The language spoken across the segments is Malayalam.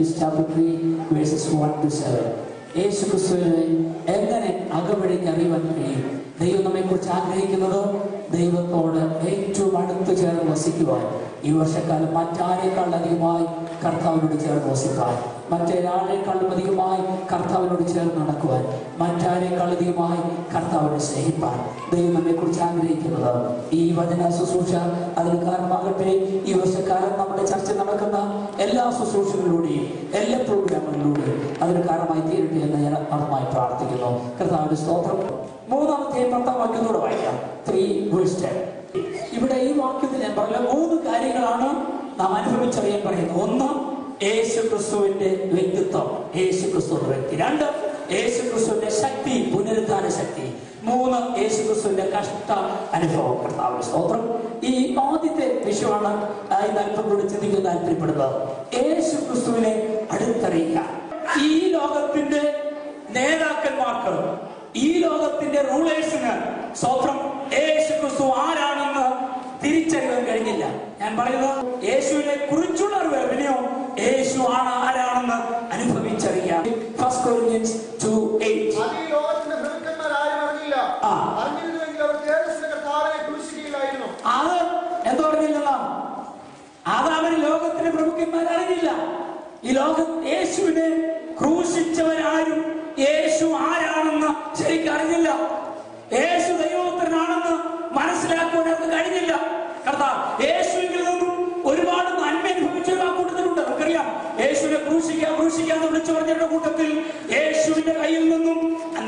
James chapter 3 verses 1 to 7. യേശു ക്രിസ്തുവിനെ എങ്ങനെ അകവഴിഞ്ഞ് അറിയുവാൻ കഴിയും? ദൈവം നമ്മെക്കുറിച്ച് ആഗ്രഹിക്കുന്നത് ദൈവത്തോട് ഏറ്റവും അടുത്ത് ചേർന്ന് വസിക്കുവാൻ. ഈ വർഷക്കാലം മറ്റാരേക്കാൾ അധികമായി കർത്താവിനോട് ചേർന്ന് വസിക്കാൻ, മറ്റൊരാളെക്കാളും അധികമായി കർത്താവിനോട് ചേർന്ന് നടക്കുവാൻ, മറ്റാരേക്കാൾ അധികമായി കർത്താവിനെ സ്നേഹിപ്പാൻ ദൈവം നമ്മെക്കുറിച്ച് ആഗ്രഹിക്കുന്നത് ഈ വചന ശുശ്രൂഷ അതിന് കാരണമാകട്ടെ. ഈ വർഷക്കാലം നമ്മുടെ ചർച്ച നടക്കുന്ന എല്ലാ ശുശ്രൂഷകളിലൂടെയും എല്ലാ പ്രോഗ്രാമുകളിലൂടെയും അതിന് കാരണമായി തീരട്ടെ എന്ന് ഞാൻ അർത്ഥമായി പ്രാർത്ഥിക്കുന്നു. കർത്താവിന്റെ സ്തോത്രം. 3-ാമത്തെ 10-ാം വാക്യത്തോടെ വായിക്കാം. 3:10. ഇവിടെ ഈ വാക്യത്തിൽ ഞാൻ പറഞ്ഞ 3 കാര്യങ്ങളാണ് നാം അനുഭവിച്ചറിയാൻ പറയുന്നത്. 1, യേശു ക്രിസ്തുവിന്റെ വ്യക്തിത്വം, യേശു ക്രിസ്തുവിന്റെ വ്യക്തി. 2, യേശു ക്രിസ്തുവിന്റെ ശക്തി, പുനരുദ്ധാന ശക്തി. 3, യേശു ക്രിസ്തുവിന്റെ കഷ്ട അനുഭവം. കർത്താവിന്റെ സ്തോത്രം. ഈ ആദ്യത്തെ വിഷയമാണ് ഇന്ന് അല്പം കൂടി ചിന്തിക്കാൻ താല്പര്യപ്പെടുന്നത്. യേശു ക്രിസ്തുവിനെ അടുത്തറിയുക. ഈ ലോകത്തിന്റെ നേതാക്കന്മാർക്ക്, ഈ ലോകത്തിന്റെ റൂളേഴ്സിന് സ്തോത്രം യേശു ക്രിസ്തു ആരാണെന്ന് തിരിച്ചറിയാൻ കഴിഞ്ഞില്ല. ഞാൻ പറയുന്നത് യേശുവിനെ കുറിച്ചുള്ള അറിവിനെയോ യേശു ആരാണെന്ന് അനുഭവിച്ചറിയാം. 1 Corinthians 2:8. അത് എന്താ പറഞ്ഞില്ല? അത് അവർ ലോകത്തിന്റെ പ്രമുഖന്മാർ അറിഞ്ഞില്ല. ഈ ലോകം യേശുവിനെ ക്രൂശിച്ചവരാരും യേശു ആരാണെന്ന് ശരിക്കും അറിഞ്ഞില്ല. യേശു ദൈവപുത്രനാണെന്ന് മനസ്സിലാക്കുവാൻ അവർക്ക് കഴിഞ്ഞില്ല. കർത്താവ് യേശുവിൽ നിന്നും ഒരുപാട് നന്മ അനുഭവിച്ചവർ ആ കൂട്ടത്തിലുണ്ട്. നമുക്കറിയാം, യേശുവിനെ ക്രൂശിക്കാന്ന് വിളിച്ചു പറഞ്ഞവരുടെ കൂട്ടത്തിൽ യേശുവിന്റെ കയ്യിൽ നിന്നും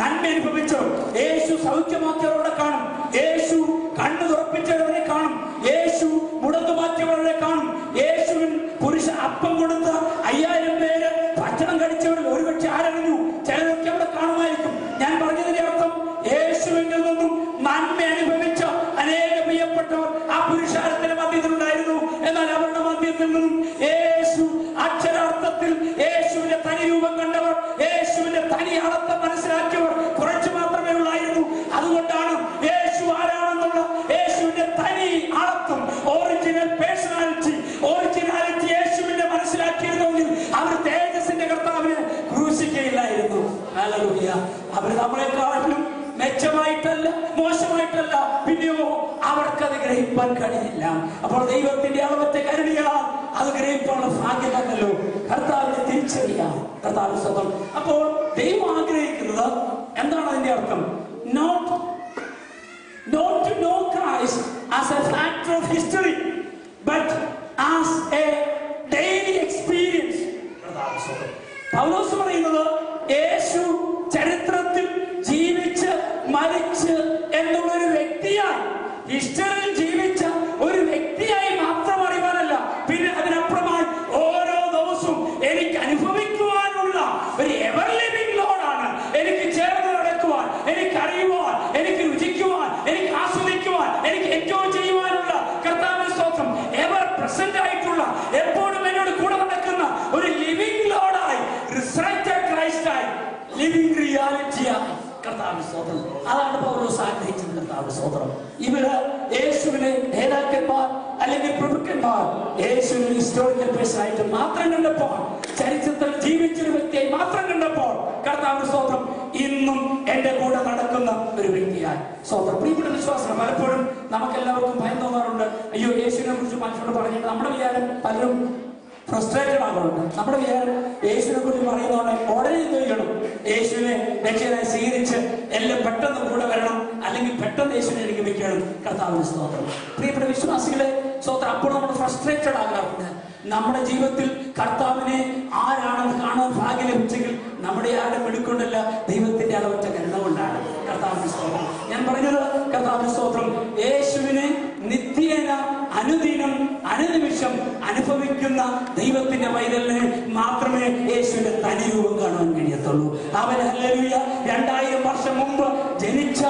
നന്മ അനുഭവിച്ചവർ, യേശു സൗഖ്യമാക്കിയവരുടെ കാണും, യേശു കണ്ണു തുറപ്പിച്ചവരെ കാണും, യേശു മുടങ്ങു മാറ്റിയവരെ കാണും, യേശുവിൻ പുരുഷ അപ്പം കൊടുത്ത 5000 പേര് ഭക്ഷണം കഴിച്ചവരിൽ ഒരുപക്ഷെ ആരറിഞ്ഞു? ചിലരൊക്കെ അവിടെ കാണുമായിരിക്കും. ഞാൻ പറഞ്ഞതിന്റെ അർത്ഥം യേശുവിൽ നിന്നും നന്മ അനുഭവിച്ച അനേക പ്രിയപ്പെട്ടവർ ആ പുരുഷാരത്തിന്റെ മധ്യത്തിലുണ്ടായിരുന്നു. എന്നാൽ അവരുടെ മധ്യത്തിൽ നിന്നും യേശു അക്ഷരാർത്ഥത്തിൽ യേശുവിന്റെ തനി രൂപം കണ്ടവർ, യേശുവിന്റെ തനി അർത്ഥം മനസ്സിലാക്കിയവർ കുറച്ചു മാത്രമേ ഉള്ളായിരുന്നു. അതുകൊണ്ടാണ് യേശു ആരാണെന്നുള്ള യേശുവിന്റെ തനി അർത്ഥം, ഒറിജിനൽ ഒറിജിനാലിറ്റി യേശുവിന്റെ മനസ്സിലാക്കിയിരുന്നെങ്കിൽ അവർ തേജസ്സിന്റെ കർത്താവിനെ ക്രൂശിക്കുകയില്ലായിരുന്നു. ഹല്ലേലൂയ. അവർ നമ്മളെക്കാളും മെച്ചമായിട്ടല്ല, മോശമായിട്ടല്ല, പിന്നെയോ അവർക്കത് ഗ്രഹിപ്പാൻ കഴിയില്ല. അപ്പോൾ ദൈവത്തിന്റെ അളവറ്റ കരുണയാൽ അത് ഗ്രഹിക്കാനുള്ള ഭാഗ്യം തന്നല്ലോ. കർത്താവിനെ തിരിച്ചറിയാം. കർത്താവിന്റെ സ്വന്തം. അപ്പോൾ ദൈവം ആഗ്രഹിക്കുന്നത് എന്താണ്? അതിന്റെ അർത്ഥം not to know Christ as a factor of history, but as a daily experience. പൗലോസ് പറയുന്നത് യേശു ചരിത്രത്തിൽ ജീവിച്ച് മരിച്ച് എന്നുള്ളൊരു വ്യക്തിയായി, ഹിസ്റ്ററിയിൽ ജീവിച്ച ഒരു വ്യക്തിയായി മാത്രം അറിയാനല്ല, പിന്നെ അതിനപ്പുറമായി ഓരോ ദിവസവും എനിക്ക് അനുഭവിക്കുവാനുള്ള ഒരു എവർ ലിവിംഗ് ലോഡാണ്. എനിക്ക് ചേർന്ന് നടക്കുവാൻ, എനിക്ക് അറിയുവാൻ, എനിക്ക് രുചിക്കുവാൻ, എനിക്ക് ആസ്വദിക്കുവാൻ, എനിക്ക് എൻജോയ് ചെയ്യുവാനുള്ള കർത്താവിന്റെ സ്തോത്രം എവർ പ്രസന്റ് ആയിട്ടുള്ള, എപ്പോഴും എന്നോട് കൂടെ നടക്കുന്ന ഒരു ലിവിംഗ് ലോഡായി, റിസറക്റ്റഡ് ക്രൈസ്റ്റായി, ലിവിംഗ് റിയാലിറ്റിയായി കർത്താവിന്റെ സ്തോത്രം. അതാണ് പൗലോസ് ആഗ്രഹിച്ചത്. കർത്താവിന്റെ സ്തോത്രം. ഇവിടെ യേശുവിനെ നേതാക്കന്മാർ അല്ലെങ്കിൽ പ്രഭുക്കന്മാർ യേശുവിനെ ഹിസ്റ്റോറിക്കൽ പേഴ്സൺ ആയിട്ട് മാത്രം കണ്ടപ്പോൾ, ചരിത്രത്തിൽ ജീവിച്ചൊരു വ്യക്തിയായി മാത്രം കണ്ടപ്പോൾ, കർത്താവിന്റെ സ്തോത്രം ഇന്നും എന്റെ കൂടെ നടക്കുന്ന ഒരു വ്യക്തിയായി സ്തോത്രം. പ്രിയപ്പെട്ട വിശ്വാസം, പലപ്പോഴും നമുക്കെല്ലാവർക്കും ഭയം തോന്നാറുണ്ട്. അയ്യോ, യേശുവിനെ കുറിച്ച് മനുഷ്യരോട് പറഞ്ഞിട്ട് നമ്മുടെ വിചാരം പലരും ഫ്രസ്ട്രേറ്റഡ് ആകുന്നുണ്ട്. നമ്മുടെ വിചാരം യേശുവിനെ കുറിച്ച് പറയുന്നതാണ് ഉടനെ എന്ത് ചെയ്യണം? യേശുവിനെ രക്ഷകനായി സ്വീകരിച്ച് എല്ലാം പെട്ടെന്ന് കൂടെ വരണം, അല്ലെങ്കിൽ പെട്ടെന്ന് യേശുവിനെ അനുഗമിക്കണം. കർത്താവിന്റെ സ്തോത്രം. പ്രിയപ്പെട്ട വിശ്വാസികളെ സ്തോത്രം. അപ്പോൾ നമ്മൾ ഫ്രസ്ട്രേറ്റഡ് ആകാറുണ്ട്. നമ്മുടെ ജീവിതത്തിൽ കർത്താവിനെ ആരാണെന്ന് കാണാൻ ഭാഗ്യം ലഭിച്ചെങ്കിൽ നമ്മുടെ ആരുടെ മെടുക്കൊണ്ടല്ല, ദൈവത്തിന്റെ അളവറ്റ കരുണ കൊണ്ടാണ്. കർത്താവിന്റെ സ്തോത്രം. ഞാൻ പറഞ്ഞത് കർത്താവിന്റെ സ്തോത്രം യേശുവിനെ നിത്യേന അനുദിനം അനുനിമിഷം അനുഭവിക്കുന്ന ദൈവത്തിന്റെ പൈതലിനെ മാത്രമേ യേശുവിന്റെ തനി രൂപം കാണാൻ കഴിയത്തുള്ളൂ. അവൻ ഹല്ലേലൂയ 2000 വർഷം മുമ്പ് ജനിച്ച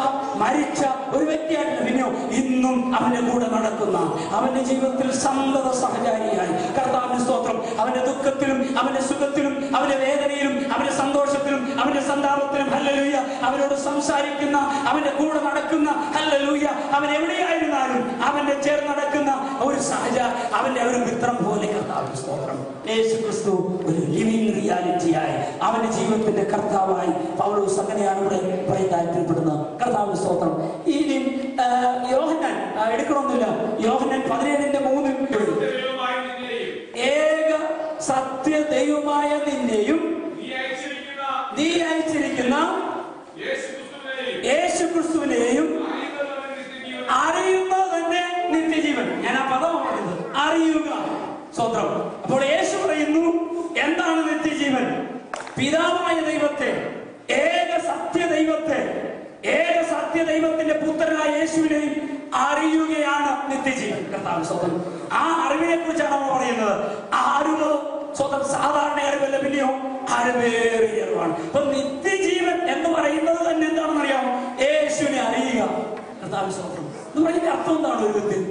മരിച്ച ഒരു വ്യക്തിയായിട്ടില്ല, പിന്നെയോ ഇന്നും അവന്റെ കൂടെ നടക്കുന്ന, അവന്റെ ജീവിതത്തിൽ സന്തത സഹചാരിയായി കർത്താവിന്റെ സ്തോത്രം. അവന്റെ ദുഃഖത്തിലും അവന്റെ സുഖത്തിലും അവന്റെ വേദനയിലും അവന്റെ സന്തോഷത്തിലും അവന്റെ സന്താപത്തിലും ഹല്ലേലൂയ ഹല്ലേലൂയ, അവരോട് സംസാരിക്കുന്ന, അവന്റെ കൂടെ നടക്കുന്ന, ഹല്ലേലൂയ, അവൻ എവിടെയായിരുന്നാലും അവന്റെ ചേർന്ന് നടക്കുന്ന ഒരു സഹജ, അവന്റെ ഒരു മിത്രം പോലെ. കർത്താവിന്റെ സ്തോത്രം. യേശു ക്രിസ്തു ഒരു ലിവിംഗ് റിയാലിറ്റിയായി അവന്റെ ജീവിതത്തിന്റെ കർത്താവായി പൗലോസ് അങ്ങനെയാണ് ഇവിടെ താല്പര്യപ്പെടുന്നത്. കർത്താവിന്റെ സ്തോത്രം. ഇനി യോഹന്നാൻ എടുക്കണമെന്നില്ല, യോഹന്നാൻ 17:3 ഏക സത്യ ദൈവമായ നിന്നെയും നീ അയച്ചിരിക്കുന്ന യേശു ക്രിസ്തുവിനെയും അറിയുന്നത് തന്നെ നിത്യജീവൻ. ഞാൻ ആ പദമാണ് പറയുന്നത്, അറിയുക. സ്വന്തം. അപ്പോൾ യേശു പറയുന്നു, എന്താണ് നിത്യജീവൻ? പിതാവായ ദൈവത്തെ, ഏക സത്യ ദൈവത്തെ, ഏക സത്യ ദൈവത്തിന്റെ പുത്രനായ യേശുവിനെയും അറിയുകയാണ് നിത്യജീവൻ. കർത്താവ് സ്വന്തം. ആ അറിവിനെ കുറിച്ചാണ് നമ്മൾ പറയുന്നത്. ആ അറിവ് സ്വന്തം സാധാരണ അറിവല്ല, പിന്നെയോ അറിവേറിയ അറിവാണ്. അപ്പൊ നിത്യജീവൻ എന്ന് പറയുന്നത് തന്നെ എന്താണെന്ന് അറിയാമോ? യേശുവിനെ അറിയുക. കർത്താവ് സ്വന്തം എന്ന് പറയുന്ന അർത്ഥം എന്താണ്? ഒരു വിധത്തിൽ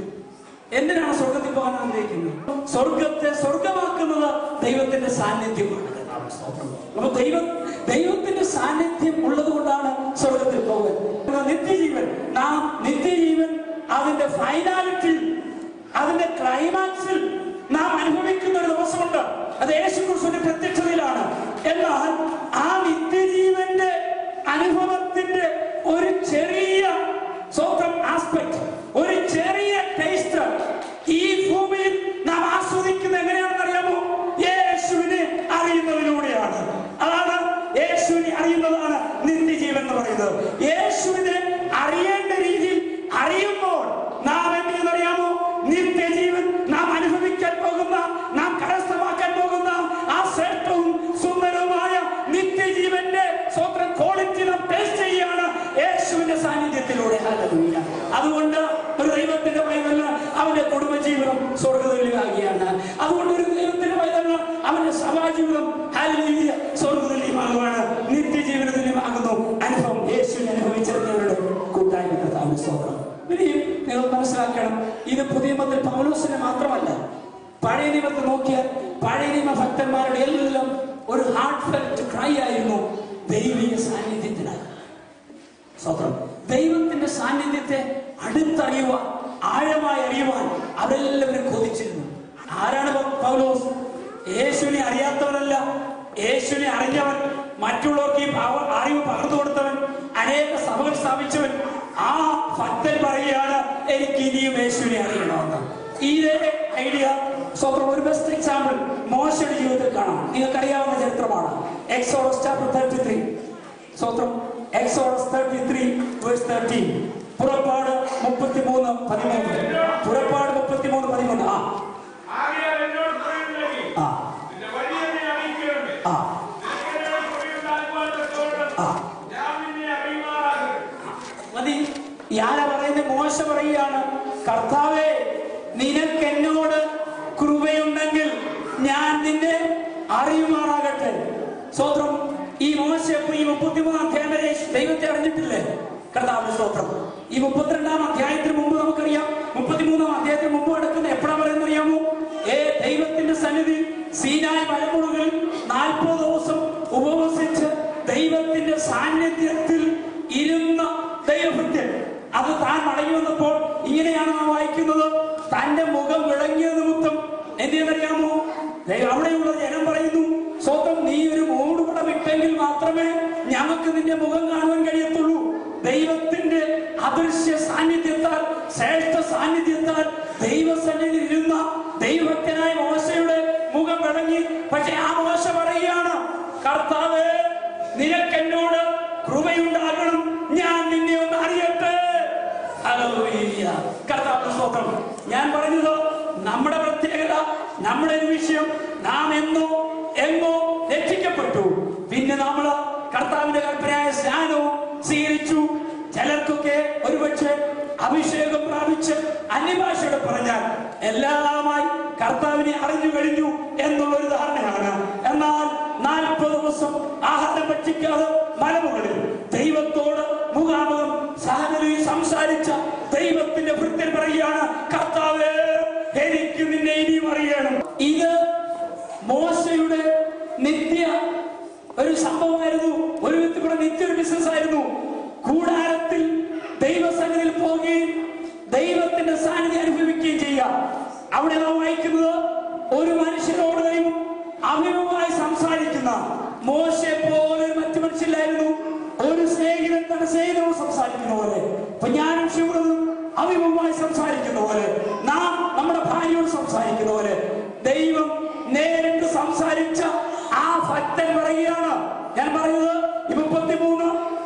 എന്തിനാണ് സ്വർഗത്തിൽ പോകാൻ ആഗ്രഹിക്കുന്നത്? സ്വർഗത്തെ സ്വർഗമാക്കുന്നത് ദൈവത്തിന്റെ സാന്നിധ്യമാണ്. അപ്പൊ ദൈവത്തിന്റെ സാന്നിധ്യം ഉള്ളത് കൊണ്ടാണ് സ്വർഗത്തിൽ പോകുന്നത്. നിത്യജീവൻ, നാം നിത്യജീവൻ അതിന്റെ ഫൈനാലിറ്റിയിൽ, അതിന്റെ ക്ലൈമാക്സിൽ നാം അനുഭവിക്കുന്ന ഒരു ദിവസമുണ്ട്. അത് യേശു ക്രിസ്തുവിന്റെ പ്രത്യക്ഷതയിലാണ്. എന്നാൽ ആ നിത്യജീവന്റെ അനുഭവത്തിന്റെ ഒരു ചെറിയ സ്വന്തം ആസ്പെക്ട്, ഒരു ചെറിയ ടേസ്റ്റ് ഈ ഭൂമിയിൽ നാം ആസ്വദിക്കുന്നത് എങ്ങനെയാണെന്ന് അറിയാമോ? യേശുവിനെ അറിയുന്നതിലൂടെയാണ്. അതാണ് യേശുവിനെ അറിയുന്നതാണ് നിത്യജീവൻ എന്ന് പറയുന്നത്. യേശുവിനെ അറിയേണ്ട രീതിയിൽ അറിയുമ്പോൾ നാം എന്തെന്നറിയാമോ? നിത്യജീവൻ നാം അനുഭവിക്കാൻ പോകുന്ന, നാം കരസ്ഥമാക്കാൻ പോകുന്ന ആ ശ്രേഷ്ഠവും സുന്ദരവുമായ നിത്യജീവന്റെ സ്വന്തം ക്വാളിറ്റി നാം ടേസ്റ്റ് ചെയ്യുകയാണ് യേശുവിന്റെ സാന്നിധ്യത്തിലൂടെ. ഹല്ലേലൂയ. അതുകൊണ്ട് ഒരു ദൈവത്തിന്റെ പൈതൽ അവന്റെ കുടുംബജീവിതം സ്വർഗ്ഗതുല്യമാകുകയാണ്. അതുകൊണ്ട് ഒരു ദൈവത്തിന്റെ പൈതൽ അവന്റെ സഭാജീവിതം ഹല്ലേലൂയ സ്വർഗ്ഗതുല്യമാകുകയാണ്, നിത്യജീവന തുല്യമാകുന്നു. അനുഭവം യേശുവിനെ അനുഭവിച്ചിരുന്നവരുടെ കൂട്ടായ്മ. കർത്താവിന്റെ സ്തോത്രം. ഇനിയും നിങ്ങൾ മനസ്സിലാക്കണം, ഇത് പുതിയ നിയമത്തിൽ പൗലോസിനെ മാത്രമല്ല, പഴയ നിയമത്തിൽ നോക്കിയാൽ പഴയ നിയമ ഭക്തന്മാരുടെ എല്ലാം ഒരു ഹാർട്ട് ഫെൽറ്റ് ക്രൈ ആയിരുന്നു ദൈവിക സാന്നിധ്യത്തിനായി. സ്തോത്രം. ദൈവത്തിന്റെ സാന്നിധ്യത്തെ അടുത്തറിയുവാൻ, ആഴമായി അറിയുവാൻ അവരെല്ലാവരും കൊതിച്ചിരുന്നു. ആരാണ് പൗലോസ്? യേശുവിനെ അറിയാത്തവനല്ല, യേശുവിനെ അറിഞ്ഞവൻ, മറ്റുള്ളവർക്ക് ഈ അറിവ് പകർന്നു കൊടുത്തവൻ, അനേക സഭകൾ സ്ഥാപിച്ചവൻ. ആ ഭക്തൻ പറയുകയാണ്, എനിക്ക് ഇനിയും യേശുവിനെ അറിയണമെന്ന്. ഇതേ ഐഡിയ സ്വന്തം ഒരു ബെസ്റ്റ് എക്സാമ്പിൾ മോശയുടെ ജീവിതത്തിൽ കാണാം. നിങ്ങൾക്കറിയാവുന്ന ചരിത്രമാണ്. Exodus chapter 33. സ്വന്തം എക്സോഡസ് 33:13. പുറപ്പാട് 33:13. പുറപ്പാട് 33:13. യാല പറയുന്ന മോശ പറയുകയാണ്, കർത്താവേ, നിനക്ക് എന്നോട് കൃപയുണ്ടെങ്കിൽ ഞാൻ നിന്നെ അറിയുമാറാകട്ടെ. സ്തോത്രം. ഈ മോശ ഈ 33 അധ്യായം വരെ ദൈവത്തെ അറിഞ്ഞിട്ടില്ലേ? കർത്താവിന്റെ സ്തോത്രം. ഈ 32 അധ്യായത്തിന് മുമ്പ് നമുക്കറിയാം, 33 അധ്യായത്തിന് മുമ്പ് നടക്കുന്ന എപ്പോഴാ പറയുന്നത് അറിയാമോ? ദൈവത്തിന്റെ സന്നിധി സീനായി മലമുകളിൽ 40 ദിവസം ഉപവസിച്ച് ദൈവത്തിന്റെ സാന്നിധ്യത്തിൽ ഇരുന്ന ദൈവഭൃത്യൻ. അത് താൻ മടങ്ങി വന്നപ്പോൾ ഇങ്ങനെയാണ് നാം വായിക്കുന്നത്, തന്റെ മുഖം വിളങ്ങിയ നിമിത്തം എന്തെന്നറിയാമോ? അവിടെയുള്ള ജനം പറയുന്നു, സ്വന്തം നീ ഒരു മൂടുപടം ഇട്ടെങ്കിൽ മാത്രമേ ഞങ്ങൾക്ക് നിന്റെ മുഖം കാണുവാൻ കഴിയത്തുള്ളൂ. ദൈവത്തിന്റെ അദൃശ്യ സാന്നിധ്യത്താൽ, ശ്രേഷ്ഠ സാന്നിധ്യത്താൽ ദൈവസന്നിധിയിൽ ഇരുന്ന ദൈവഭക്തനായ മോശയുടെ മുഖം വിളങ്ങി. പക്ഷെ ആ മോശ പറയുകയാണ്, കർത്താവേ, നിനക്ക് എന്നോട് കൃപയുണ്ടാകണം, ഞാൻ നിന്നെ ഒന്ന് അറിയട്ടെ. കർത്താവിന്റെ സ്തോത്രം. ഞാൻ പറഞ്ഞത് നമ്മുടെ പ്രത്യേകത, നമ്മുടെ ഒരു വിഷയം, നാം എങ്ങോ രക്ഷിക്കപ്പെട്ടു. പിന്നെ നമ്മൾ കർത്താവിന്റെ കൽപ്പനയായ സ്നാനവും സ്വീകരിച്ചു. ചിലർക്കൊക്കെ ഒരുപക്ഷെ അഭിഷേകം പ്രാപിച്ച് അന്യഭാഷയോടെ പറഞ്ഞാൽ എല്ലാമായി കർത്താവിനെ അറിഞ്ഞു കഴിഞ്ഞു എന്നുള്ളൊരു ധാരണയാണ്. എന്നാൽ 40 ദിവസം ആഹാരം ഭക്ഷിക്കാതെ മലമുകളിൽ ദൈവത്തോട് മുഖാമുഖം സഹനയിൽ സംസാരിച്ച ദൈവത്തിന്റെ ഭൃത്യൻ പറയുകയാണ്, കർത്താവേ, എനിക്ക് നിന്നെ ഇനിയും അറിയണം. ഇത് മോശയുടെ നിത്യ ഒരു സംഭവമായിരുന്നു. ഒരു വ്യക്തിയുടെ നിത്യ ബിസിനസ് ആയിരുന്നു. കൂടാരത്തിൽ ദൈവസന്നിധിയിൽ പോവുകയും ദൈവത്തിന്റെ സാന്നിധ്യം അനുഭവിക്കുകയും ചെയ്യാം. അവിടെ നാം വായിക്കുന്നത് ഒരു മനുഷ്യനോട് ദൈവം അഭിമുഖമായി സംസാരിക്കുന്ന മോശയെ പോലെ മറ്റു മനുഷ്യരിലായിരുന്നു. ഒരു സ്നേഹിതൻ തന്റെ സ്നേഹിതനോട് സംസാരിക്കുന്ന പോലെ, ഇപ്പൊ ഞാനും ശിവനും അഭിമുഖമായി സംസാരിക്കുന്ന പോലെ, നാം നമ്മുടെ ഭാര്യയോട് സംസാരിക്കുന്ന പോലെ ദൈവം നേരിട്ട് സംസാരിച്ച ആ ഭക്തൻ പറയുകയാണ്. ഞാൻ പറയുന്നത്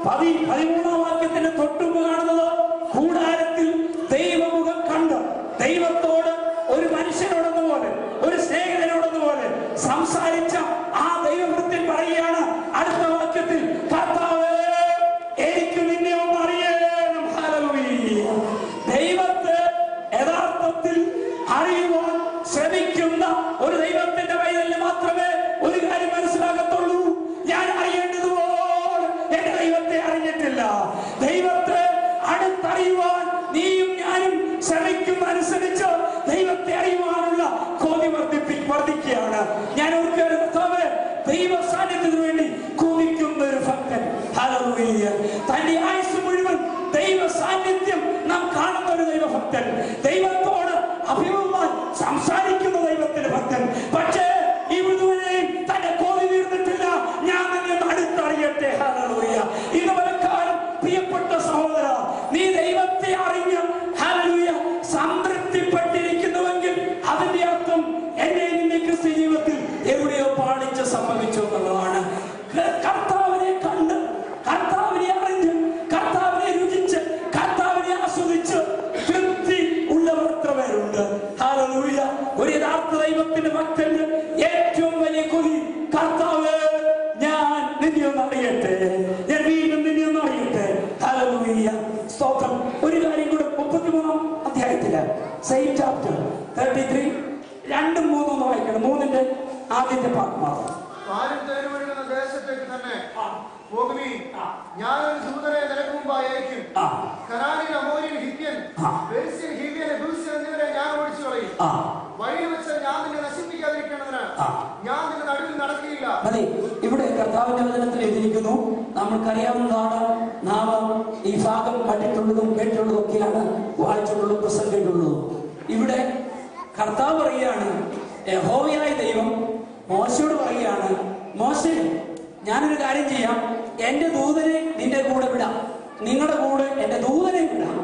13 വാക്യത്തിന്റെ തൊട്ടുമ്പ് കാണുന്നത്, കൂടാരത്തിൽ ദൈവമുഖം കണ്ട് ദൈവത്തോട് ഒരു മനുഷ്യനോടെന്ന പോലെ, ഒരു സ്നേഹിതനോടെന്ന പോലെ സംസാരിച്ച ആ ദൈവഭൃത്യൻ പറയുകയാണ് അടുത്ത വാക്യത്തിൽ, കർത്താവേ എനിക്ക് നിന്നെ ഒന്ന് അറിയണം. ഹല്ലേലൂയ. ദൈവത്തെ യഥാർത്ഥത്തിൽ അറിയുവാൻ ശ്രമിക്കുന്ന ഒരു ദൈവത്തിന്റെ വഴിയിൽ മാത്രമേ ഒരു കാര്യം മനസ്സിലാകത്തുള്ളൂ. ഞാൻ അറിയേണ്ടതുപോലെ എന്റെ ദൈവത്തെ അറിഞ്ഞിട്ടില്ല. ദൈവത്തെ അടുത്തറിയുവാൻ നീയും ഞാനും ശ്രമിക്കുന്ന അനുസരിച്ച് ദൈവത്തെ അറിയുവാനുള്ള കൊതി വർദ്ധിക്കുകയാണ്. ഞാൻ ഓർക്കരുത്, ദൈവ സാന്നിധ്യത്തിന് വേണ്ടി കൊതിക്കുന്ന ഒരു ഭക്തൻ. ഹല്ലേലൂയ. തന്റെ ആയുസ് മുഴുവൻ ദൈവ സാന്നിധ്യം നാം കാണുന്ന ഒരു ദൈവഭക്തൻ, ദൈവത്തോട് അഭിമുഖമായി സംസാരിക്കുന്ന ദൈവത്തിന്റെ ഭക്തൻ. പക്ഷേ ഇവിടുവരെയും തന്റെ കൊതി തീർന്നിട്ടില്ല. ഞാൻ നിന്നെ അടുത്തറിയട്ടെ. ഹല്ലേലൂയ. ഇന്ന് പലക്കാലം പ്രിയപ്പെട്ട സഹോദര, നീ ദൈവത്തെ അറിഞ്ഞ് ഹല്ലേലൂയ സംതൃപ്തിപ്പെട്ടിരിക്കുന്നുവെങ്കിൽ അതിന്റെ അർത്ഥം എന്നെ നിന്റെ ക്രിസ്ത്യ ജീവിതത്തിൽ എവിടെയോ പാളിച്ച സംഭവിച്ചു എന്നുള്ളതാണ്. കർത്താവിനെ കണ്ട്, കർത്താവിനെ അറിഞ്ഞ്, കർത്താവിനെ രുചിച്ച്, കർത്താവിനെ ആസ്വദിച്ച് തൃപ്തി ഉള്ളവർ എത്ര പേരുണ്ട്. ഹല്ലേലൂയ. ഒരു യഥാർത്ഥ ദൈവത്തിന്റെ ഭക്തന്റെ ഏറ്റവും വലിയ കൊതി, കർത്താവേ ഞാൻ നിന്നെ ഒന്ന് അറിയട്ടെ, ഞാൻ വീണ്ടും നിന്നെ ഒന്ന് അറിയട്ടെ. ഹല്ലേലൂയ. സ്തോത്രം. ഒരു കാര്യം കൂടെ 33 അധ്യായത്തില് സെയിം ചാപ്റ്റർ 33 2, 3 വായിക്കണം. 3ന്റെ ആദ്യത്തെ പാർട്ട് മാത്രം. ദേശത്തേക്ക് തന്നെ പോകുവീൻ. ഞാൻ ഒരു ദൂതനെ നിനക്ക് മുമ്പായി അയക്കും. കനാനിയൻ, അമോര്യൻ, ഹിത്യൻ, പെരിസ്യൻ, ഹിവ്യൻ, യെബൂസ്യൻ എന്നിവരെ ഞാൻ ഓടിച്ചു കളയും. വഴിയിൽ വെച്ച് ഞാൻ നിന്നെ നശിപ്പിക്കാതിരിക്കേണ്ടതിന് ഞാൻ നിന്റെ നടുവിൽ നടക്കുകയില്ല. അതെ, ഇവിടെ കർത്താവിന്റെ വചനത്തിൽ എഴുതിയിരിക്കുന്നു. നമ്മൾക്കറിയാവുന്നതാണ്. നാം ഈ ഭാഗം കണ്ടിട്ടുള്ളതും കേട്ടിട്ടുള്ളതും ഒക്കെയാണ്, വായിച്ചിട്ടുള്ളതും പ്രസംഗിച്ചിട്ടുള്ളതും. ഇവിടെ കർത്താവ് പറയുകയാണ്, യഹോവയായ ദൈവം മോശയോട് പറയുകയാണ്, മോശേ ഞാനൊരു കാര്യം ചെയ്യാം, എന്റെ ദൂതനെ നിന്റെ കൂടെ വിടാം, നിങ്ങളുടെ കൂടെ എന്റെ ദൂതനെ വിടാം.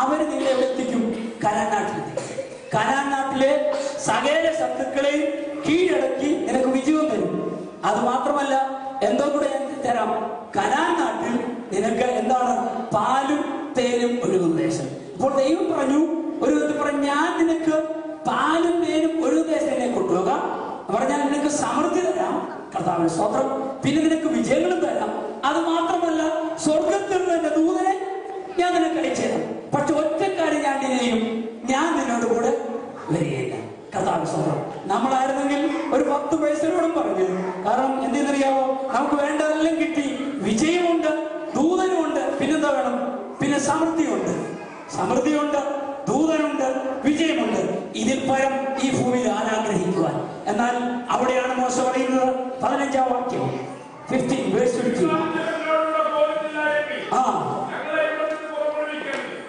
അവര് നിങ്ങളെ എവിടെ എത്തിക്കും? കനാൻ നാട്ടിലെത്തിക്കും. കനാൻ നാട്ടിലെ സകല ശത്രുക്കളെയും കീഴടക്കി നിനക്ക് വിജയം തരും. അത് മാത്രമല്ല, എന്തോ കൂടെ ഞാൻ തരാം, കനാൻ നാട്ടിൽ നിനക്ക് എന്താണ്? പാലും തേനും ഒഴുകുന്ന ദേശം. അപ്പോൾ ദൈവം പറഞ്ഞു, ഒരു വിധത്തിൽ പറഞ്ഞു, ഞാൻ നിനക്ക് പാലും തേനും ഒഴുകുന്ന ദേശത്തിനെ കൊണ്ടുപോകാം. പറഞ്ഞാൽ നിനക്ക് സമൃദ്ധി തരാം, കർത്താവിന്റെ സ്തോത്രം. പിന്നെ നിനക്ക് വിജയങ്ങളും തരാം. അത് മാത്രമല്ല, സ്വർഗത്തിൽ നിന്ന് എന്റെ ദൂതനെ ഞാൻ നിനക്ക് അയച്ചു തരാം. പക്ഷെ ഒറ്റക്കാര്യം ഞാൻ നിന്നെയും ഞാൻ നിന്നോട് കൂടെ വരികയില്ല. കർത്താവിന്റെ സ്തോത്രം. നമ്മളായിരുന്നെങ്കിൽ ഒരു 10 പൈസയോടും പറഞ്ഞു. കാരണം എന്തെന്നറിയാമോ, നമുക്ക് വേണ്ടതെല്ലാം കിട്ടി, വിജയമുണ്ട്, ദൂതനുമുണ്ട്, പിന്നെന്താ വേണം? പിന്നെ സമൃദ്ധിയുണ്ട്. സമൃദ്ധിയുണ്ട്, ദൂതനുണ്ട്, വിജയമുണ്ട്. ഇതിൽ പരം ഈ ഭൂമിയിൽ ആരാഗ്രഹിക്കുവാൻ? എന്നാൽ അവിടെയാണ് മോശ പറയുന്നത്, 15-ാം വാക്യം 15 verse 15.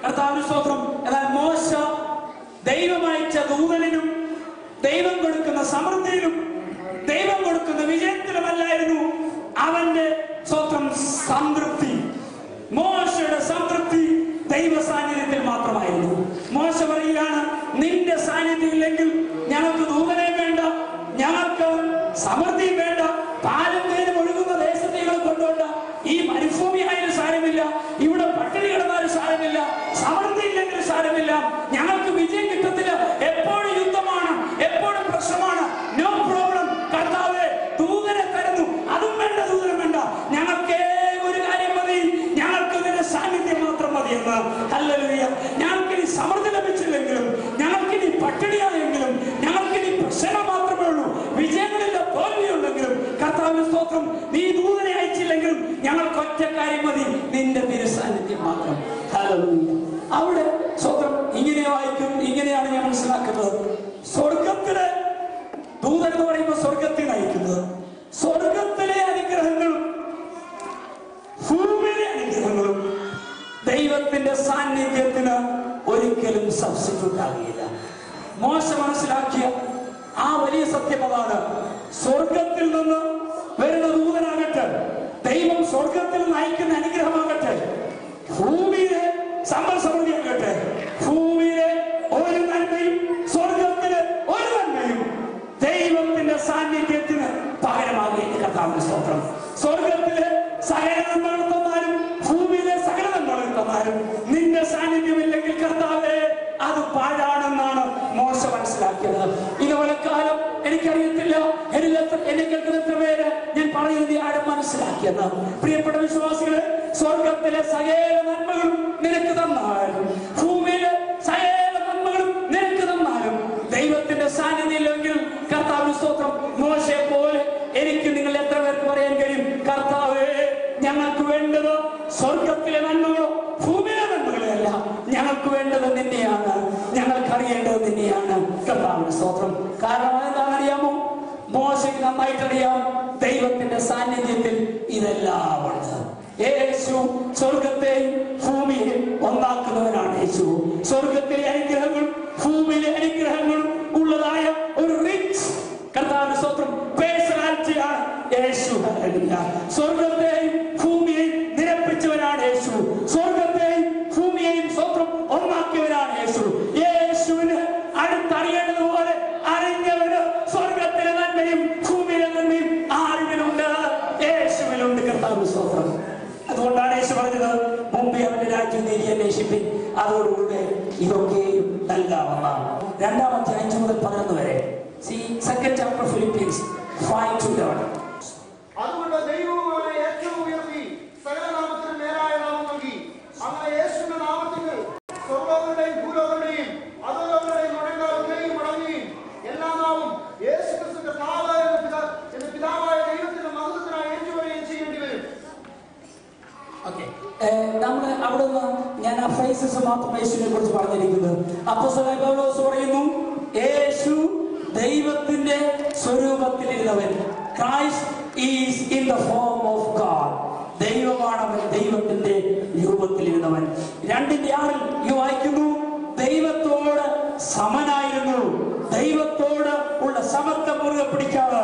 കർത്താവിന്റെ സ്തോത്രം. എന്നാൽ മോശ ദൈവം അയച്ച ദൂതനും ദൈവം കൊടുക്കുന്ന സമൃദ്ധിയിലും ദൈവം കൊടുക്കുന്ന വിജയത്തിലുമല്ലായിരുന്നു അവന്റെ സ്തോത്രം സംതൃപ്തി. മോശയുടെ സംതൃപ്തി ദൈവ സാന്നിധ്യത്തിൽ മാത്രമായിരുന്നു. മോശ പറയുകയാണ്, നിന്റെ സാന്നിധ്യം ഇല്ലെങ്കിൽ ഞങ്ങൾക്ക് ദൂതനെ വേണ്ട, ഞങ്ങൾക്ക് സമൃദ്ധിയും വേണ്ട, പാലും തേനും ഒഴുകുന്ന ദേശത്തേക്ക് കൊണ്ടുപോണ്ട. ഈ മരുഭൂമി ആയാലും സാരമില്ല, ഇവിടെ പട്ടിണി കിടന്നാലും സാരമില്ല, സമൃദ്ധി ഇല്ലെങ്കിലും സാരമില്ല, ഞങ്ങൾക്ക് വിജയം കിട്ടത്തില്ല, എപ്പോഴും യുദ്ധമാണ്, എപ്പോഴും പ്രശ്നമാണ്. നോ പ്രോബ്ലം, കർത്താവേ ദൂതനെ തരുന്നു, അതും വേണ്ട, ദൂതനം വേണ്ട, ഞങ്ങൾക്ക് ഒരു കാര്യം മതി, ഞങ്ങൾക്ക് ഇതിന്റെ സാന്നിധ്യം മാത്രം മതിയെന്ന്. ഹല്ലേലൂയ. ഞങ്ങൾക്കിനി സമൃദ്ധി ലഭിച്ചില്ലെങ്കിലും, ഞങ്ങൾക്കിനി പട്ടിണിയായെങ്കിലും, ഞങ്ങൾക്കിനി പ്രശ്നം മാത്രമേ ഉള്ളൂ, വിജയങ്ങളില്ല, തോൽവിയുണ്ടെങ്കിലും, കർത്താവിന്റെ സ്തോത്രം, നീ ദൂതനെ അയച്ചില്ലെങ്കിലും ഞങ്ങൾക്ക് ഒറ്റ കാര്യം മതി, നിന്റെ തിരുസാന്നിധ്യം മാത്രം. ഹല്ലേലൂയ. അവിടെ സ്തോത്രം ഇങ്ങനെ വായിക്കും. ഇങ്ങനെയാണ് ഞാൻ മനസ്സിലാക്കുന്നത്. സ്വർഗത്തിലെ ദൂതൻ എന്ന് പറയുമ്പോൾ സ്വർഗത്തിൽ നയിക്കുന്നത്, സ്വർഗത്തിലെ അനുഗ്രഹങ്ങൾ ഒരിക്കലും സബ്സ്റ്റിറ്റ്യൂട്ട് ആകുകയില്ല. മോശ മനസ്സിലാക്കിയ ആ വലിയ സത്യം അതാണ്. സ്വർഗത്തിൽ നിന്ന് വരുന്ന ദൂതനാകട്ടെ, ദൈവം സ്വർഗത്തിൽ നിന്ന് അയക്കുന്ന അനുഗ്രഹമാകട്ടെ, ഭൂമിയിലെ സമ്പൽ സമൃദ്ധിയാകട്ടെ, ഭൂമിയിലെ ഒരു നന്മയും സ്വർഗത്തിലെ ഒരു നന്മയും ദൈവത്തിന്റെ സാന്നിധ്യത്തിന് പകരമാകുകയും കർത്താവിന്റെ സ്തോത്രം. സ്വർഗത്തിലെ സകല നന്മകൾ തന്നാലും ഭൂമിയിലെ സകല നന്മകൾ തന്നാലും നിന്റെ സാന്നിധ്യമില്ലെങ്കിൽ കർത്താവേ അത് പാഴാണെന്നാണ് മോശ മനസ്സിലാക്കിയത്. ഇതുപോലെ കാലം എനിക്കറിയത്തില്ല, എന്നെ കേൾക്കുന്ന എത്ര പേര് ഞാൻ പറയുന്നത് ആരും മനസ്സിലാക്കിയെന്ന്. പ്രിയപ്പെട്ട വിശ്വാസികളെ, സ്വർഗത്തിലെ സകല നന്മകളും നിനക്ക് തന്നാലും ഭൂമിയിലെ സകല നന്മകളും നിനക്ക് തന്നാലും ദൈവത്തിന്റെ സാന്നിധ്യം ഇല്ലെങ്കിൽ കർത്താവിന്റെ സ്തോത്രം, മോശയെ പോലെ എനിക്ക് നിങ്ങൾ എത്ര പേർക്ക് പറയാൻ കഴിയും, കർത്താവേ ഞങ്ങൾക്ക് വേണ്ടത് സ്വർഗത്തിലെ നന്മകളോ ഭൂമിയിലെ നന്മകളല്ല, ഞങ്ങൾക്ക് വേണ്ടത് നിന്നെയാണ്, ഞങ്ങൾക്ക് അറിയേണ്ടത് നിന്നെയാണ്. കർത്താവിന്റെ സ്തോത്രം. കാരണം എന്താണെന്നറിയാമോ? മോശയ്ക്ക് നന്നായിട്ടറിയാം ദൈവത്തിന്റെ സാന്നിധ്യത്തിൽ ഇതെല്ലാം ഉണ്ട്. യേശു സ്വർഗത്തെയും ഭൂമിയെയും ഒന്നാക്കുന്നവനാണ്. യേശു സ്വർഗത്തിലെ അനുഗ്രഹങ്ങളും ഭൂമിയിലെ അനുഗ്രഹങ്ങളും ഉള്ളതായ ഒരു റിച്ച് കർത്താവിന്റെ സ്തോത്രം പേഴ്സണാലിറ്റിയാണ് യേശു. സ്വർഗത്തെയും ഭൂമിയെയും നിരപ്പിച്ചവനാണ് യേശു. സ്വർഗത്തെയും ഭൂമിയെയും സ്തോത്രം ഒന്നാക്കിയവനാണ് യേശു. യേശുവിന് അടുത്തറിയേണ്ടതുപോലെ അറിഞ്ഞവന് സ്വർഗത്തിലെ നന്മയും ഭൂമിയിലെ നന്മയും ആരിലുണ്ട്? യേശുവിലുണ്ട്. കർത്താവിന്റെ സ്തോത്രം. അതുകൊണ്ടാണ് യേശു പറഞ്ഞത്, മുമ്പേ അവന്റെ രാജ്യം നീതി അന്വേഷിപ്പിൻ, അതോടുകൂടെ ഇതൊക്കെയും നൽകാവുന്നതാണ്. 2-ാം അധ്യായം 5 മുതൽ 11 വരെ. Second chapter Philippians 5-11. അതുകൊണ്ട് ദൈവവും അവനെ ഏറ്റവും ഉയർത്തി സകല നാമത്തിന് മേലായ നാമം നൽകി. അങ്ങനെ യേശുവിന്റെ നാമത്തിൽ സ്വർഗ്ഗങ്ങളുടെയും ഭൂലോകങ്ങളുടെയും അധോലോകങ്ങളുടെയും മുഴങ്കാലുകളെയും മടങ്ങുകയും എല്ലാ നാമവും യേശു ക്രിസ്തുവിന്റെ എന്ന പിതാവായ ദൈവത്തിന്റെ മഹത്വത്തിനായി ഏറ്റുപറയുകയും ചെയ്യേണ്ടി വരും. നമ്മൾ അവിടെ നിന്ന് ഞാൻ ആ ഫ്രൈസസ് മാത്രം യേശുവിനെ കുറിച്ച് പറഞ്ഞിരിക്കുന്നത്. അപ്പോസ്തലനായ പൗലോസ് പറയുന്നു, യേശു ദൈവത്തിന്റെ സ്വരൂപത്തിലിരുന്നവൻ. Christ is in the form of God. ദൈവമാണവൻ, ദൈവത്തിന്റെ രൂപത്തിലിരുന്നവൻ. 2:6 വായിക്കുന്നു, ദൈവത്തോട് സമനായിരുന്നു, ദൈവത്തോട് ഉള്ള സമത്വം മുറുകെ പിടിക്കാതെ,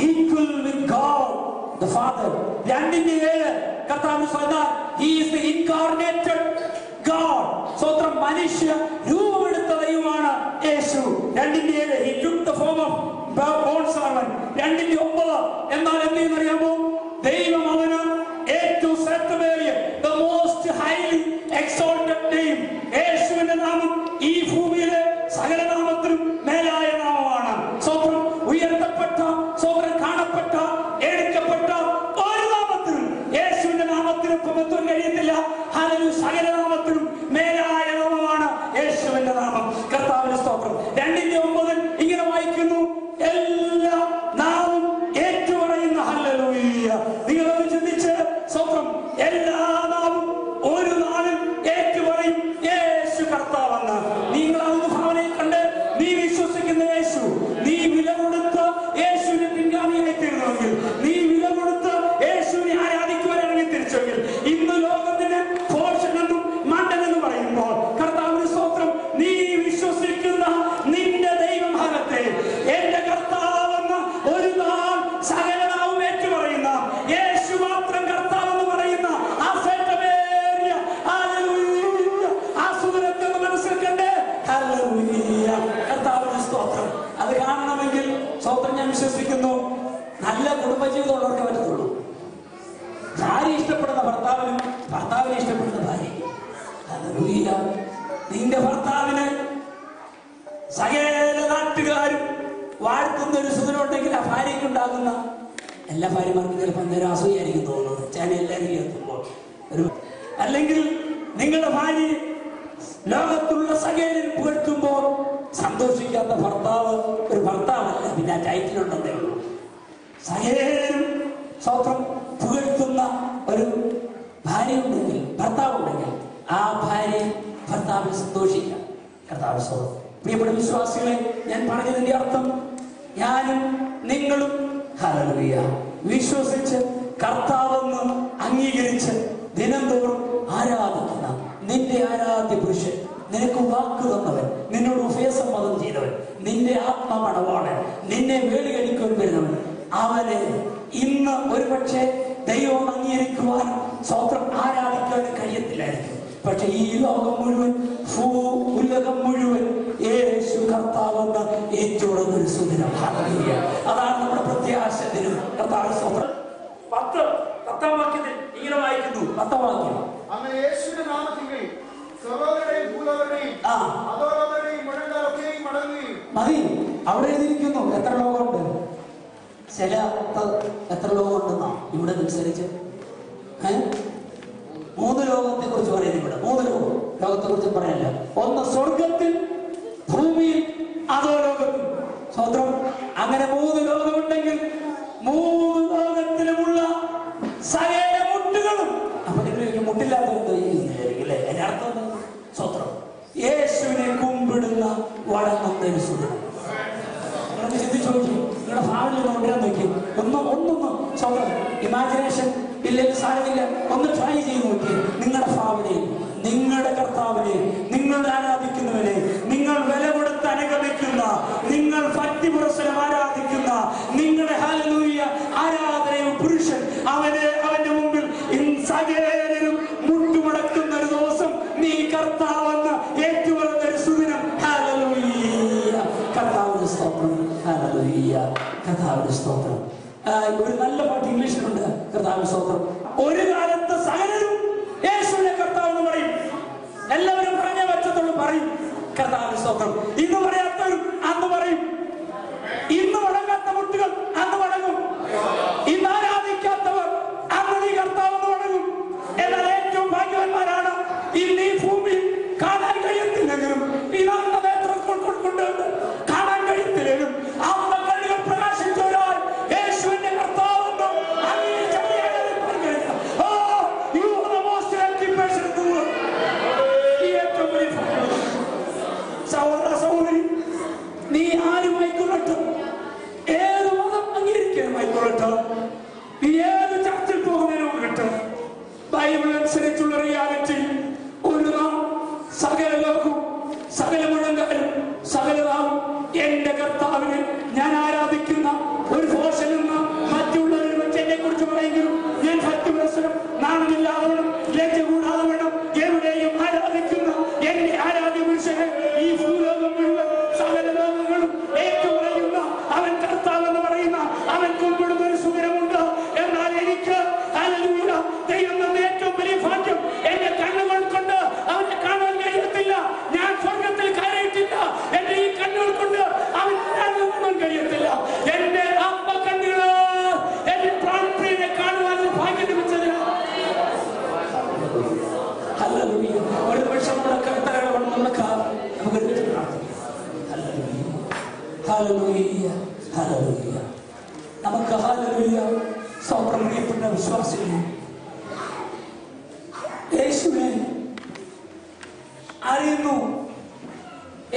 equal with God the Father. 2:7 കർത്താവ് പറഞ്ഞാൽ he is the incarnated God. സ്വന്തം മനുഷ്യ രൂപമെടുത്ത ദൈവമാണ് യേശു. 2:7 he took the form of born servant. 2:9 എന്നാൽ എന്തെന്നറിയാമോ? ദൈവം അവന് ഏറ്റവും ശ്രേഷ്ഠമേറിയ the most highly exalted name, യേശുവിന്റെ നാമം ഈ ഭൂമിയിലെ സകല നാമത്തിലും മേലായ നാമമാണ്. സ്വന്തം ഉയർത്തപ്പെട്ട, സ്വന്തം കാണപ്പെട്ട, എടുക്കപ്പെട്ട ഒരു നാമത്തിനും യേശുവിന്റെ നാമത്തിനൊപ്പം എത്താൻ കഴിയത്തില്ല. ഹല്ലേലൂയ. സകല നാമത്തിനും മേലായ നാമമാണ് യേശുവിന്റെ നാമം. കർത്താവിന്റെ സ്തോത്രം. 2:9 ഇങ്ങനെ വായിക്കുന്നു, എല്ലാ നാമം ഏറ്റുപറയുന്ന. ഹല്ലേലൂയ. നിങ്ങളത് ചിന്തിച്ച് സ്തോത്രം, എല്ലാ നാമം ഒരു നാളിൽ ഏറ്റുപറയും യേശു കർത്താവെന്ന്. നിങ്ങൾ അന്ന് ഭാവനയിൽ കണ്ട് നീ വിശ്വസിക്കുന്ന യേശു, നീ വില കൊടുത്ത് യേശുവിനെ പിൻഗാമിയായി തീർന്നുവെങ്കിൽ, നീ വില കൊടുത്ത് യേശുവിനെ ആരാധിക്കുവാനാണെങ്കിൽ തിരിച്ചെങ്കിൽ, ഇന്ന് ലോകത്തിന് പോഷണെന്നും മണ്ടനെന്നും പറയുമ്പോൾ കർത്താവിന്റെ സ്തോത്രം, നീ വിശ്വസിക്കുന്ന നിന്റെ ദൈവഭാഗത്തെ എന്റെ കർത്താവെന്ന് ഒരു നാൾ സകലനാവും ഏറ്റുപറയുന്ന, യേശു മാത്രം കർത്താവെന്ന് പറയുന്ന ആ ശ്രേഷ്ഠമേറിയ ആ സുദരത്തെ മനസ്സിലാക്കണ്ടേ? ഹല്ലേലൂയ. കർത്താവിന്റെ സ്തോത്രം. അത് കാണണമെങ്കിൽ സ്തോത്രം, ഞാൻ വിശ്വസിക്കുന്നു നല്ല കുടുംബജീവിതം ഉള്ളവർക്ക് പറ്റത്തുള്ളൂ. ഭാര്യ ഇഷ്ടപ്പെടുന്ന ഭർത്താവിനും ഭർത്താവിനെ ഇഷ്ടപ്പെടുന്ന ഭാര്യ. ഹല്ലേലൂയ. നിന്റെ ഭർത്താവിന് സകല നാട്ടുകാരും വാഴ്ത്തുന്ന ഒരു സുഖനുണ്ടെങ്കിൽ ആ ഭാര്യയ്ക്ക് ഉണ്ടാകുന്ന, എല്ലാ ഭാര്യമാർക്കും ചിലപ്പോൾ നേരം അസൂയായിരിക്കും തോന്നുന്നത്, ഞാൻ എല്ലാവരും കേൾക്കുമ്പോൾ ഒരു, അല്ലെങ്കിൽ നിങ്ങളുടെ ഭാര്യ ലോകത്തുള്ള സകലരും പുകഴ്ത്തുമ്പോൾ സന്തോഷിക്കാത്ത ഭർത്താവ് ഒരു ഭർത്താവല്ല, പിന്നെ ആ ടൈറ്റിലുണ്ടെന്നേ ഉള്ളൂ. സകലരും സ്വന്തം പുകഴ്ത്തുന്ന ഒരു ഭാര്യ ഉണ്ടെങ്കിൽ, ഭർത്താവ് ഉണ്ടെങ്കിൽ, ആ ഭാര്യ ഭർത്താവിൽ സന്തോഷിക്കാം. കർത്താവ് സ്വന്തം. പ്രിയപ്പെട്ട വിശ്വാസികളെ, ഞാൻ പറഞ്ഞതിന്റെ അർത്ഥം, ഞാനും നിങ്ങളും ഹല്ലേലൂയ വിശ്വസിച്ച് കർത്താവെന്ന് അംഗീകരിച്ച് ദിനംതോറും ആരാധിക്കുന്ന നിന്റെ ആരാധ്യ പുരുഷൻ നിനക്ക് വാക്ക് തന്നവൻ, നിന്നോട് ഉഭയസമ്മതം ചെയ്തവൻ, നിന്റെ ആത്മമണവാളൻ, നിന്നെ വേളികടിക്കാൻ വരുന്നവൻ, അവനെ ഇന്ന് ഒരുപക്ഷെ ദൈവം അംഗീകരിക്കുവാൻ സ്വന്തം ആരാധിക്കാനും കഴിയത്തില്ലായിരിക്കും. പക്ഷെ ഈ ലോകം മുഴുവൻ, ഉലകം മുഴുവൻ യേശു കർത്താവെന്ന് ഏറ്റുകൊള്ളുന്നൊരു സുദിനം. അതാണ് നമ്മുടെ പ്രത്യാശ ദിനം. കർത്താവ് സ്വന്തം 10-ാം വാക്യത്തിൽ ഇങ്ങനെ വായിക്കുന്നു. 10-ാം വാക്യം, അങ്ങനെ യേശുവിന്റെ നാമത്തിൽ സർവ്വരുടെയും ഭൂലോകരുടെയും അധോലോകരുടെയും മുഴങ്കാലൊക്കെയും മടങ്ങുകയും. മതി. അവിടെ എഴുതിയിരിക്കുന്നു എത്ര ലോകമുണ്ട്. ചില എത്ര ലോകമുണ്ടെന്നാ ഇവിടെ അനുസരിച്ച് 3 ലോകത്തെ കുറിച്ച് പറയുന്നത്. ഇവിടെ 3 ലോകത്തെ കുറിച്ച് പറയാനില്ല. ഒന്ന് സ്വർഗത്തിൽ, ഭൂമിയിൽ, അധോലോകത്തിൽ. സ്വന്തം അങ്ങനെ 3 ലോകമുണ്ടെങ്കിൽ 3 ലോകത്തിലുമുള്ള സകല മുട്ടുകളും. അപ്പൊ നിങ്ങൾ മുട്ടില്ലാത്തവരുണ്ടോ അല്ലേ? അതിന്റെ അർത്ഥം സ്വത്രം യേശുവിനെ കുമ്പിടുന്ന വഴങ്ങുന്നൊരു സുഖം. നിങ്ങളൊന്ന് ചിന്തിച്ചു നോക്കി, നിങ്ങളുടെ ഫാമിലി കൊണ്ടുവരാൻ നോക്കി. ഒന്നൊന്നും സ്വന്തം ഇമാജിനേഷൻ ഇല്ലെങ്കിൽ സാധനമില്ല. ഒന്ന് ട്രൈ ചെയ്ത് നോക്കി. നിങ്ങളുടെ ഫാമിലിയിൽ നിങ്ങളുടെ കർത്താവിനെ, നിങ്ങളുടെ ആരാധിക്കുന്നവനെ, നിങ്ങൾ വില കൊടുത്ത് അനുഗമിക്കുന്ന, നിങ്ങൾ ഭക്തിപുരസ്സരം ആരാധിക്കുന്ന നിങ്ങളുടെ ഹല്ലേലൂയ ആരാധനയും പുരുഷൻ അവന്റെ മുമ്പിൽ സകലരും മുട്ടുമടക്കുന്ന ഒരു ദിവസം നീ കർത്താവെന്ന് ഏറ്റുപറയുന്ന ഒരു സുദിനം. ഹല്ലേലൂയ, കർത്താവിന്റെ സ്തോത്രം. ഹല്ലേലൂയ, കർത്താവിന്റെ സ്തോത്രം. ഒരു നല്ല പാട്ട് ഇംഗ്ലീഷിലുണ്ട്, കർത്താവിന്റെ സ്തോത്രം. ഒരു കാലത്ത് സകലരും യേശുവിനെ കർത്താവ് എന്ന് പറയും. എല്ലാവരും പറഞ്ഞേ പറ്റത്തുള്ളൂ, പറയും കർത്താവിന്റെ സ്തോത്രം. ഇന്ന് പറയാത്തവരും അന്ന് പറയും. ഇന്ന് വണങ്ങാത്ത മുട്ടുകൾ അന്ന് വണങ്ങും. ഇന്ന് ആരാധിക്കാത്തവർ അന്ന് നീ കർത്താവെന്ന് വണങ്ങും. എന്നാൽ ഏറ്റവും ഭാഗ്യവാന്മാരാണ് ഇന്ന് ഈ ഭൂമിയിൽ കാണാൻ കഴിയത്തില്ലെങ്കിലും, ഇതാണ്ട നേത്രങ്ങൾ കൊണ്ട് കാണാൻ കഴിയത്തില്ലെങ്കിലും അമ്മ കണ്ണുകൾ പ്രകാശിച്ചവരാൽ യേശുവിന്റെ കർത്താവെന്നും സഹോദര സഹോദരി, നീ ആരുമായിക്കൊള്ളട്ടെ, ഏത് മതം അംഗീകരിക്കാനുമായിക്കൊള്ളട്ടെ, നീ ഏത് ചർച്ചിൽ പോകുന്നതിനോട്ട്, ബൈബിൾ അനുസരിച്ചുള്ള റിയാലിറ്റി ഒരു നാം സകല ലോകവും സകല മുഴങ്കാലും സകലതാവും എന്റെ കർത്താവിനെ ഞാൻ ആരാധിക്കുന്ന ഒരു ഭോഷനിൽ നിന്ന് മറ്റുള്ളവരെ വെച്ച് എന്നെ കുറിച്ച് പറയുമെങ്കിലും ഞാൻ ഭക്തിപുരസ്സരം നാണമില്ലാതെ വേണം, ലജ്ജ കൂടാതെ വേണം എവിടെയും ആരാധിക്കുന്ന എന്റെ ആരാധ്യ പുരുഷനെ ഈ ഭൂലോകം മുഴുവൻ സകല ലോകങ്ങളും ഏറ്റുപറയുന്ന അവൻ കർത്താവെന്ന് പറയുന്ന അവൻ കുമ്പിടുന്ന ഒരു സുദിനമുണ്ട്. എന്നാൽ എനിക്ക് ഹല്ലേലൂയ ദൈവം തന്ന ഏറ്റവും വലിയ ഭാഗ്യം, എന്റെ കണ്ണുകൾ കൊണ്ട് അവനെ കാണാൻ കഴിയത്തില്ല. ഞാൻ സ്വർഗത്തിൽ കയറിയിട്ടില്ല. എന്റെ ഈ കണ്ണുകൾ കൊണ്ട് അവൻ കാണാൻ കഴിയത്തില്ല. എന്റെ അപ്പ കണ്ണുകള് എന്റെ പ്രാണപ്രിയനെ കാണുവാൻ ഭാഗ്യം ലഭിച്ചത്. ഹല്ലേലൂയ. ഒരു പക്ഷെ നമ്മുടെ കർത്താവ് നമുക്ക് ഹല്ലേലൂയ, ഹല്ലേലൂയ. നമുക്ക് ഹല്ലേലൂയ സ്തോത്രം. പ്രിയപ്പെട്ട വിശ്വാസികളെ, യേശുവിനെ അറിയുന്നു.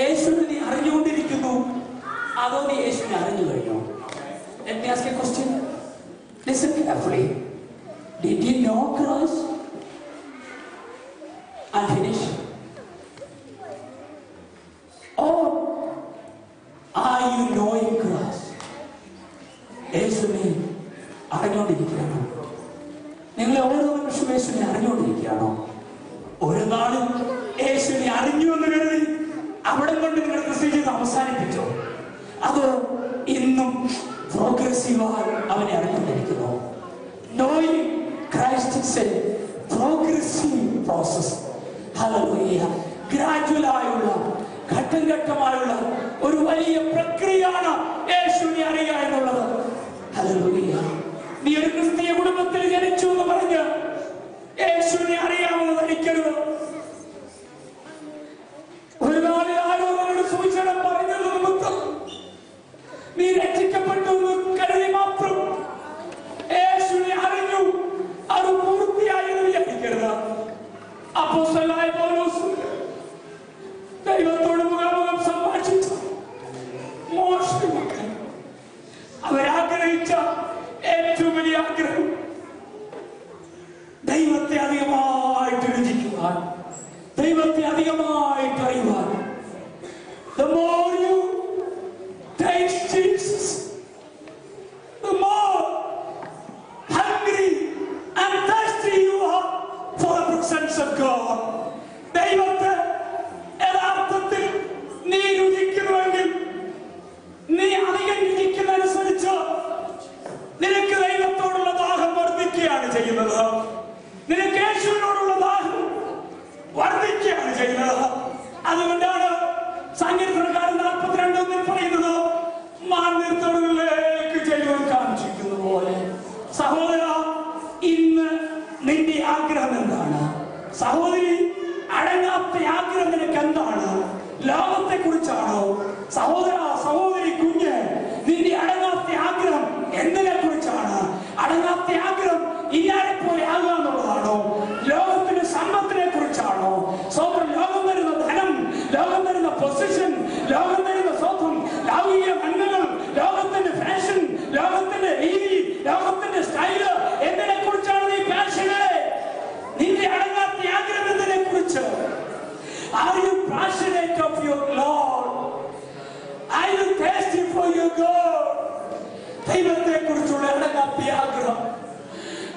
യേശുവിനെ നീ അറിഞ്ഞുകൊണ്ടിരിക്കുന്നു, അതോ നീ യേശുവിനെ അറിഞ്ഞു കഴിഞ്ഞു? Let me ask you a question. Listen carefully. Did you know Christ and finish? Or are you knowing Christ? യേശുവിനെ അറിഞ്ഞുകൊണ്ടിരിക്കുകയാണോ? നിങ്ങൾ ഓരോ നിമിഷം യേശുവിനെ അറിഞ്ഞുകൊണ്ടിരിക്കുകയാണോ? ഒരു നാളും യേശുവിനെ അറിഞ്ഞു എന്ന് കരുതി അവിടെ കൊണ്ട് നിങ്ങളുടെ ക്രിസ്ത്യ ജീവിതം അവസാനിപ്പിച്ചോ? അതോ ഇന്നും പ്രോഗ്രസീവായി അവനെ അറിഞ്ഞുകൊണ്ടിരിക്കുന്നു? Knowing Christ is a progressive process. Hallelujah. Gradual ആയുള്ള, ഘട്ടം ഘട്ടമായുള്ള ഒരു വലിയ പ്രക്രിയയാണ് യേശുവിനെ അറിയുക എന്നുള്ളത്. ഹല്ലേലൂയ. നീ ഒരു ക്രിസ്തീയ കുടുംബത്തിൽ ജനിച്ചു എന്ന് പറഞ്ഞ് യേശുവിനെ അറിയാമെന്ന് ധരിക്കരുത്. ഒരു നാളിൽ ആരോട് സുവിശേഷം പറഞ്ഞത് നിമിത്തം നീ രക്ഷിക്കപ്പെട്ടു എന്ന് കരുതി മാത്രം യേശുവിനെ അറിഞ്ഞു അത് പൂർത്തിയായെന്ന് വിചാരിക്കരുത്. അപ്പോസ്തലനായ പൗലോസ് ദൈവത്തോട് മുഖാമുഖം സംഭാഷിച്ചു. മോശം അവരാഗ്രഹിച്ച ഏറ്റവും വലിയ ആഗ്രഹം ദൈവത്തെ അധികമായിട്ട് അറിയുവാൻ. The more you taste Jesus, the more hungry and thirsty you are for the presence of God. ദൈവത്തെ യഥാർത്ഥത്തിൽ നീ രുചിക്കുന്നുവെങ്കിൽ, നീ അധികം രുചിക്കുന്നതനുസരിച്ച് നിനക്ക് ദൈവത്തോടുള്ള ദാഹം വർദ്ധിക്കുകയാണ് ചെയ്യുന്നത്. നിനക്ക് യേശുവിനോടുള്ള ദാഹം വർദ്ധിക്കുകയാണ് ചെയ്യുന്നത്. അതുകൊണ്ടാണ് സങ്കീർത്തനക്കാരൻ 42:1 പറയുന്നത്, മാനീർത്തോടുകളിലേക്ക് ചെല്ലുവാൻ കാക്ഷിക്കുന്ന പോലെ. സഹോദര, ഇന്ന് നിന്റെ ആഗ്രഹം എന്താണ്? സഹോദരി, അടങ്ങാത്ത ആഗ്രഹം നിനക്ക് എന്താണ്? ലോകത്തെ കുറിച്ചാണോ? സഹോദര, സഹോദരി, കുഞ്ഞ്, നിന്റെ അടങ്ങാത്ത ആഗ്രഹം എന്തിനെ കുറിച്ചാണ്? അടങ്ങാത്ത ആഗ്രഹം ഇയാളെ പോലെ ആകുക എന്നുള്ളതാണോ? ലോകത്തിന്റെ സമ്പത്തിനെ കുറിച്ചാണോ? സ്വന്തം ലോകം തരുന്ന ധനം, ലോകം തരുന്ന പൊസിഷൻ, ലോകം തരുന്ന സ്വന്തം ലൗകിക നന്മകൾ, ലോകത്തിന്റെ ഫാഷൻ, ലോകത്തിന്റെ രീതി, ലോകത്തിന്റെ സ്റ്റൈല്, എന്തിനെ കുറിച്ചാണ് നീ പാഷനെ? നിന്റെ അടങ്ങാത്ത ആഗ്രഹം എന്തിനെ കുറിച്ച്? Are you passionate of your Lord? Are you thirsty for your God? ദൈവത്തെ കുറിച്ചുള്ള അടങ്ങാത്ത ആഗ്രഹം,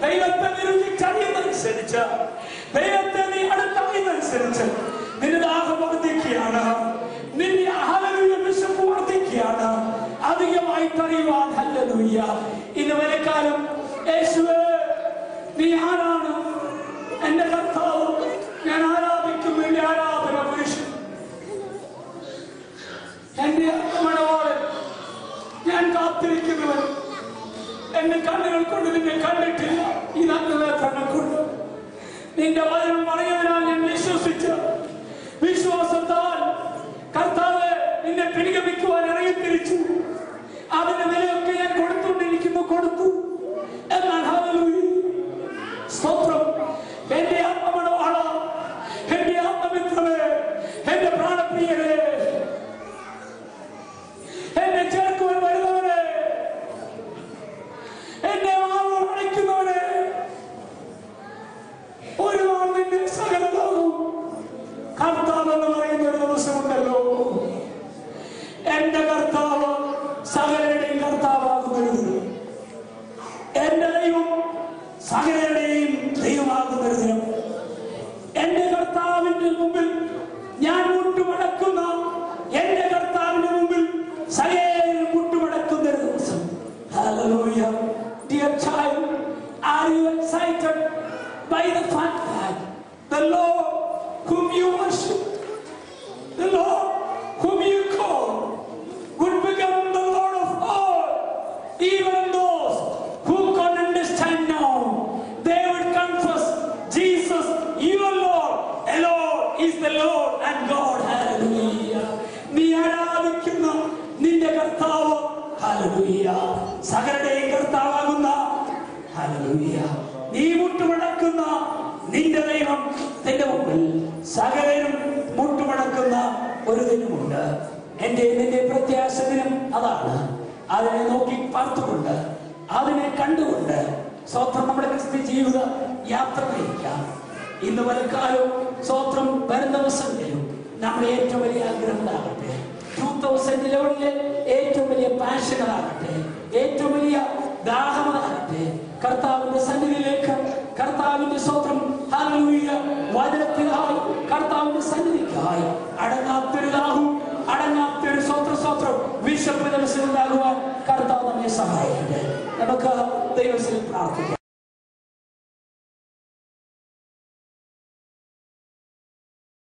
ദൈവത്തെ രുചിച്ചറിയുന്നതനുസരിച്ച്, ദൈവത്തെ നീ അടുത്തറിയുന്നതനുസരിച്ച് നിന്റെ ദാഹം വർദ്ധിക്കുകയാണ്, നിന്റെ ഹല്ലേലൂയ വിശപ്പ് വർദ്ധിക്കുകയാണ്. അധികമായിട്ട് അറിയുവാൻ. ഹല്ലേലൂയ. ഇന്ന് വരെക്കാലം യേശുവേ നീ ആരാണ്? എന്റെ കർത്താവ്, ഞാൻ ആരാധിക്കുന്നു, എന്റെ ആരാധന പുരുഷൻ, എന്റെ മണവാളൻ, ഞാൻ കാത്തിരിക്കുന്നവൻ. എന്റെ കണ്ണുകൾ കൊണ്ട് നിന്നെ കണ്ടിട്ടില്ല, ഈ നഗ്നവേദന കൊണ്ട് നിന്റെ വചനം പറയുന്നതിനാൽ ഞാൻ വിശ്വസിച്ച വിശ്വാസത്താൽ കർത്താവ് നിന്നെ പിൻഗമിക്കുവാൻ ഇറങ്ങിത്തിരിച്ചു. അതിന്റെ വിലയൊക്കെ ഞാൻ കൊടുത്തുകൊണ്ടിരിക്കുന്നു, കൊടുത്തു. എന്നാൽ ഹല്ലേലൂയ, സ്തോത്രം. എന്റെ ആത്മമണവാള, എന്റെ ആത്മമിത്രമേ, എന്റെ പ്രാണപ്രിയരെ, എന്നെ ചേർക്കുവാൻ വരുന്നവനെ, എന്നെ ആളോട് അടയ്ക്കുന്നവനെ, ഒരു നാൾ നിന്റെ സകലതാകും. കർത്താവ് എന്ന് പറയുന്ന ഒരു ദിവസമുണ്ടല്ലോ. എന്റെ കർത്താവ് സകലരുടെയും കർത്താവാകുന്നത്, എന്റെ ദൈവം സകലരുടെയും ദൈവമാകുന്നത്. എന്റെ കർത്താവിന്റെ മുമ്പിൽ ഞാൻ മുട്ടുമടക്കുന്ന, എന്റെ കർത്താവിന്റെ മുമ്പിൽ സകലരും മുട്ടുമടക്കുന്ന ഒരു ദിവസം. Hallelujah. Dear child, are you excited by the fact that the Lord whom you worship, the Lord whom you call, would become the Lord of all? Even those who can't understand now, they would confess Jesus, your Lord alone is the Lord and God. Hallelujah. നീ ആരാധിക്കുന്ന നിന്റെ കർത്താവ്, ഹല്ലേലൂയ, സകലരുടെയും കർത്താവാകുന്ന, ഹല്ലേലൂയ, നീ മുട്ടുമടക്കുന്ന നിന്റെ ദൈവം നിന്റെ മുമ്പിൽ സകലരും മുട്ടുമടക്കുന്ന ഒരു ദിനമുണ്ട്. എന്റെ നിന്റെ പ്രത്യാശ ദിനം അതാണ്. അതിനെ നോക്കി പാർത്തുകൊണ്ട്, അതിനെ കണ്ടുകൊണ്ട് സ്വത്രം നമ്മുടെ ക്രിസ്ത്യ ജീവിത യാത്ര നയിക്കാം. ഇന്ന് വലക്കാലവും സ്വത്രം വരുന്ന ദിവസങ്ങളിലും നമ്മുടെ ഏറ്റവും വലിയ ആഗ്രഹങ്ങളാകട്ടെ, 2011 ഏറ്റവും വലിയ പാഷനുകളാകട്ടെ, ഏറ്റവും വലിയ ദാഹമാകട്ടെ, കർത്താവിന്റെ സന്നിധിയിലേക്ക്, കർത്താവിന്റെ സ്വത്രം ഹല്ലേലൂയ വചനത്തിനായി, കർത്താവിന്റെ സന്നിധിക്കായി അടങ്ങാത്തൊരു ദാഹവും അടങ്ങാത്തൊരു സ്വത്രം വിശപ്പ് മനസ്സിലുണ്ടാകുവാൻ കർത്താവ് നമ്മെ സഹായിക്കട്ടെ. നമുക്ക് ദൈവത്തിൽ പ്രാർത്ഥിക്കാം.